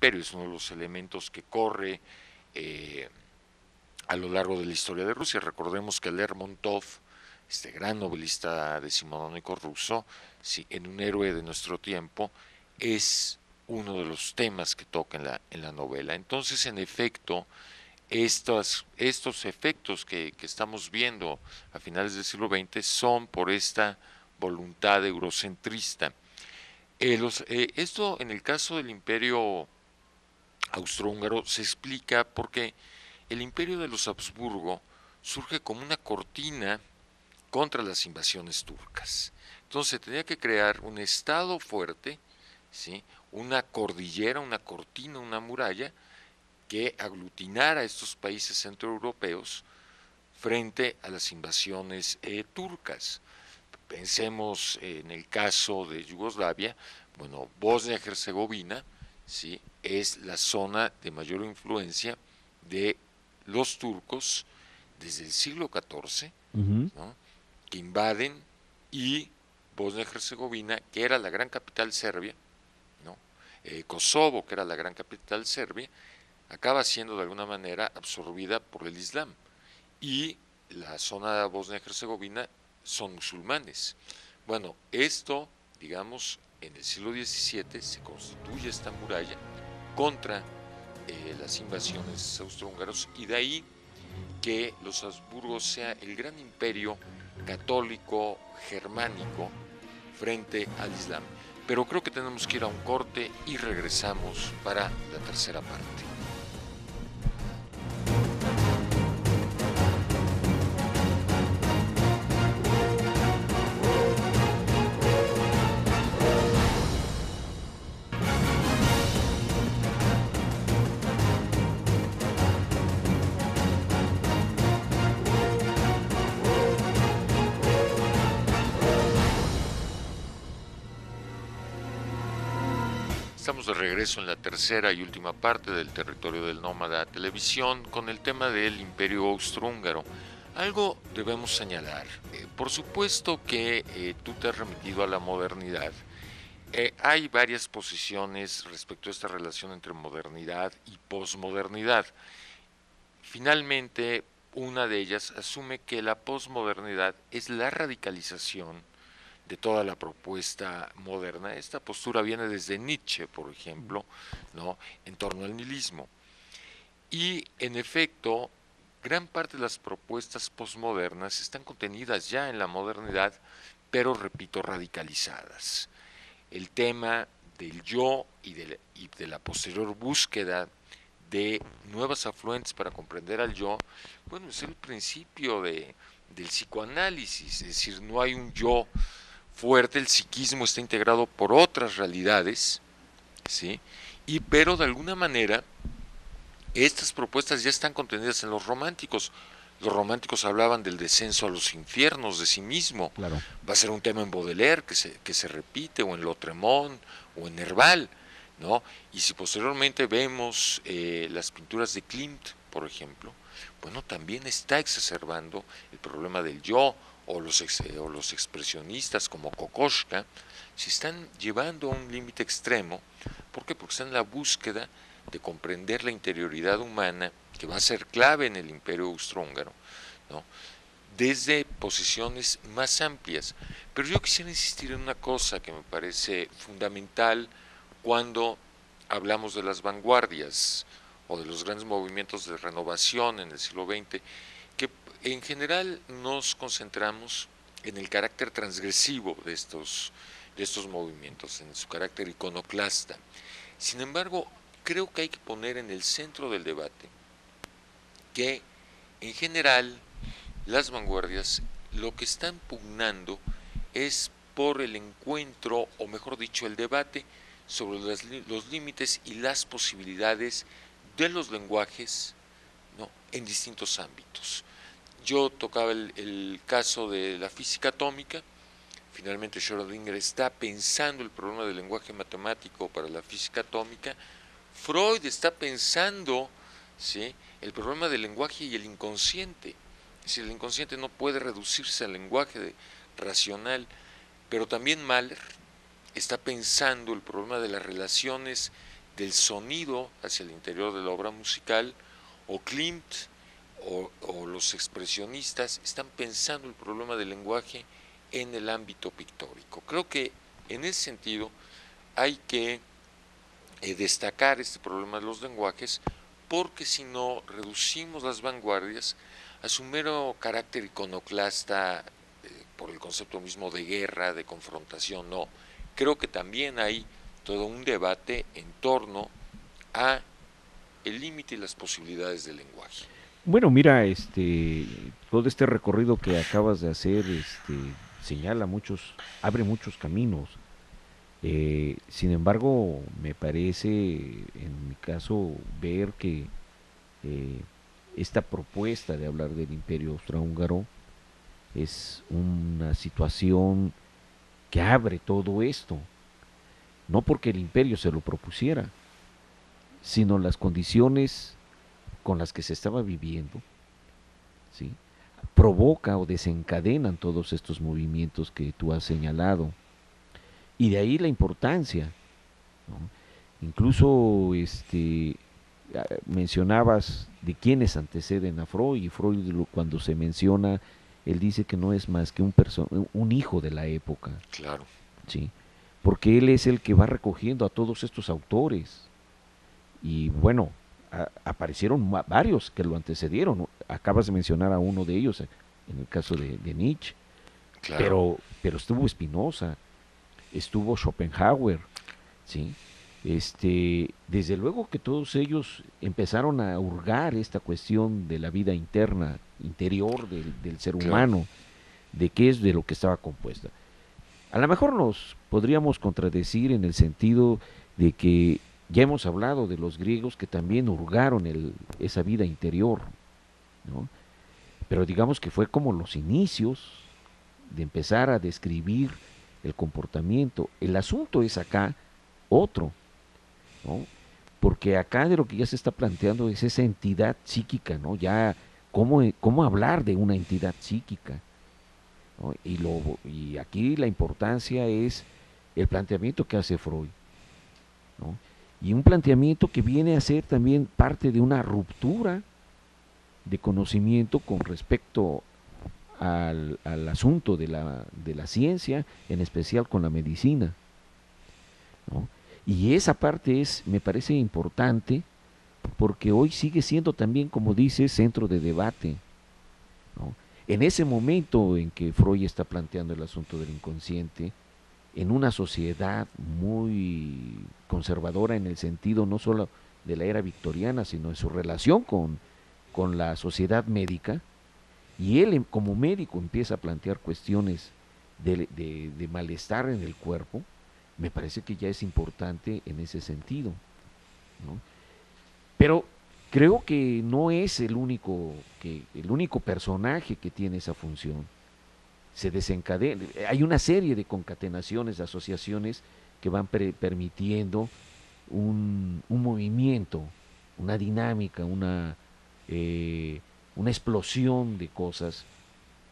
imperio, es uno de los elementos que corre eh, a lo largo de la historia de Rusia. Recordemos que Lermontov, este gran novelista decimonónico ruso, sí, en Un héroe de nuestro tiempo, es uno de los temas que toca en la novela. Entonces, en efecto, estos efectos que estamos viendo a finales del siglo XX son por esta voluntad eurocentrista. Esto en el caso del imperio austrohúngaro se explica porque el imperio de los Habsburgo surge como una cortina contra las invasiones turcas. Entonces se tenía que crear un estado fuerte, ¿sí? Una cordillera, una cortina, una muralla que aglutinara a estos países centroeuropeos frente a las invasiones turcas. Pensemos en el caso de Yugoslavia, bueno, Bosnia-Herzegovina, ¿sí? Es la zona de mayor influencia de los turcos desde el siglo XIV, Ujú. ¿no? Que invaden, y Bosnia-Herzegovina, que era la gran capital serbia, ¿no? Kosovo, que era la gran capital serbia, acaba siendo de alguna manera absorbida por el Islam, y la zona de Bosnia-Herzegovina son musulmanes. Bueno, esto, digamos, en el siglo XVII se constituye esta muralla contra las invasiones austrohúngaros, y de ahí que los Habsburgos sea el gran imperio católico germánico frente al Islam. Pero creo que tenemos que ir a un corte y regresamos para la tercera parte. Estamos de regreso en la tercera y última parte del Territorio del Nómada Televisión con el tema del Imperio Austrohúngaro. Algo debemos señalar. Por supuesto que tú te has remitido a la modernidad. Hay varias posiciones respecto a esta relación entre modernidad y posmodernidad. Finalmente, una de ellas asume que la posmodernidad es la radicalización de toda la propuesta moderna. Esta postura viene desde Nietzsche, por ejemplo, ¿no? En torno al nihilismo. Y en efecto, gran parte de las propuestas posmodernas están contenidas ya en la modernidad, pero repito, radicalizadas. El tema del yo y de la posterior búsqueda de nuevas afluentes para comprender al yo, bueno, es el principio del psicoanálisis, es decir, no hay un yo fuerte, el psiquismo está integrado por otras realidades, ¿sí? Pero de alguna manera estas propuestas ya están contenidas en los románticos. Los románticos hablaban del descenso a los infiernos de sí mismo. Claro. Va a ser un tema en Baudelaire que se repite, o en Lautréamont, o en Nerval, ¿no? Y si posteriormente vemos las pinturas de Klimt, por ejemplo, bueno, también está exacerbando el problema del yo, o los expresionistas como Kokoschka, se están llevando a un límite extremo. ¿Por qué? Porque están en la búsqueda de comprender la interioridad humana, que va a ser clave en el imperio austrohúngaro, ¿no? Desde posiciones más amplias. Pero yo quisiera insistir en una cosa que me parece fundamental cuando hablamos de las vanguardias o de los grandes movimientos de renovación en el siglo XX, que en general nos concentramos en el carácter transgresivo de estos movimientos, en su carácter iconoclasta. Sin embargo, creo que hay que poner en el centro del debate que, en general, las vanguardias lo que están pugnando es por el encuentro, o mejor dicho, el debate sobre los límites y las posibilidades de los lenguajes, ¿no? En distintos ámbitos. Yo tocaba el caso de la física atómica. Finalmente Schrödinger está pensando el problema del lenguaje matemático para la física atómica. Freud está pensando, ¿sí?, el problema del lenguaje y el inconsciente. Es decir, el inconsciente no puede reducirse al lenguaje racional, pero también Mahler está pensando el problema de las relaciones del sonido hacia el interior de la obra musical, o Klimt o los expresionistas están pensando el problema del lenguaje en el ámbito pictórico. Creo que en ese sentido hay que destacar este problema de los lenguajes, porque si no reducimos las vanguardias a su mero carácter iconoclasta por el concepto mismo de guerra, de confrontación. No, creo que también hay todo un debate en torno a el límite y las posibilidades del lenguaje. Bueno, mira, todo este recorrido que acabas de hacer, señala muchos, abre muchos caminos. Sin embargo, me parece, en mi caso, ver que eh, esta propuesta de hablar del Imperio Austrohúngaro es una situación que abre todo esto, no porque el imperio se lo propusiera, sino las condiciones con las que se estaba viviendo, ¿sí? Provoca o desencadenan todos estos movimientos que tú has señalado. Y de ahí la importancia, ¿no? Incluso mencionabas de quiénes anteceden a Freud, y Freud cuando se menciona, él dice que no es más que un hijo de la época. Claro. ¿Sí? Porque él es el que va recogiendo a todos estos autores. Y bueno, aparecieron varios que lo antecedieron. Acabas de mencionar a uno de ellos, en el caso de Nietzsche. Claro. Pero estuvo Spinoza, estuvo Schopenhauer, ¿sí? Desde luego que todos ellos empezaron a hurgar esta cuestión de la vida interna, interior del ser Claro. humano, de qué es de lo que estaba compuesta. A lo mejor nos podríamos contradecir en el sentido de que ya hemos hablado de los griegos que también hurgaron esa vida interior, ¿no? Pero digamos que fue como los inicios de empezar a describir el comportamiento. El asunto es acá otro, ¿no? Porque acá de lo que ya se está planteando es esa entidad psíquica, ¿no? Ya, ¿cómo hablar de una entidad psíquica? ¿No? Y aquí la importancia es el planteamiento que hace Freud, ¿no? Y un planteamiento que viene a ser también parte de una ruptura de conocimiento con respecto al asunto de la ciencia, en especial con la medicina, ¿no? Y esa parte me parece importante, porque hoy sigue siendo también, como dice, centro de debate, ¿no? En ese momento en que Freud está planteando el asunto del inconsciente, en una sociedad muy conservadora en el sentido no solo de la era victoriana, sino en su relación con la sociedad médica, y él como médico empieza a plantear cuestiones de malestar en el cuerpo, me parece que ya es importante en ese sentido, ¿no? Pero creo que no es el único personaje que tiene esa función. Se desencadena, hay una serie de concatenaciones, de asociaciones que van permitiendo un movimiento, una dinámica, una explosión de cosas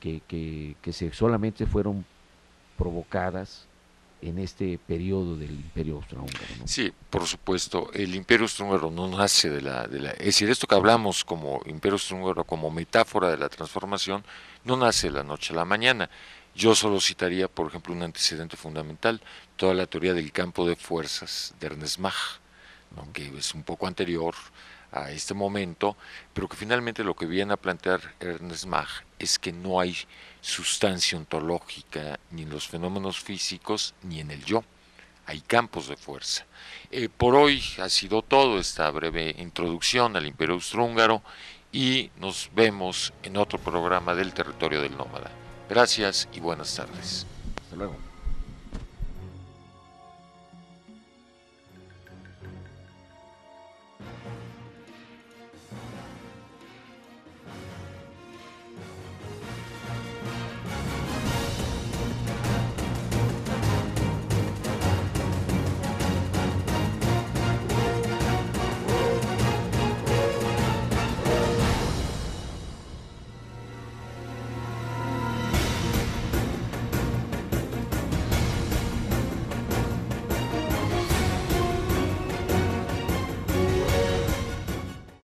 que solamente fueron provocadas en este periodo del Imperio Austrohúngaro, ¿no? Sí, por supuesto, el Imperio Austrohúngaro no nace es decir, esto que hablamos como Imperio Austrohúngaro como metáfora de la transformación, no nace de la noche a la mañana. Yo solo citaría, por ejemplo, un antecedente fundamental, toda la teoría del campo de fuerzas de Ernest Mach, ¿no? Que es un poco anterior a este momento, pero que finalmente lo que viene a plantear Ernest Mach es que no hay sustancia ontológica ni en los fenómenos físicos ni en el yo, hay campos de fuerza. Por hoy ha sido todo esta breve introducción al Imperio Austrohúngaro y nos vemos en otro programa del Territorio del Nómada. Gracias y buenas tardes. Hasta luego.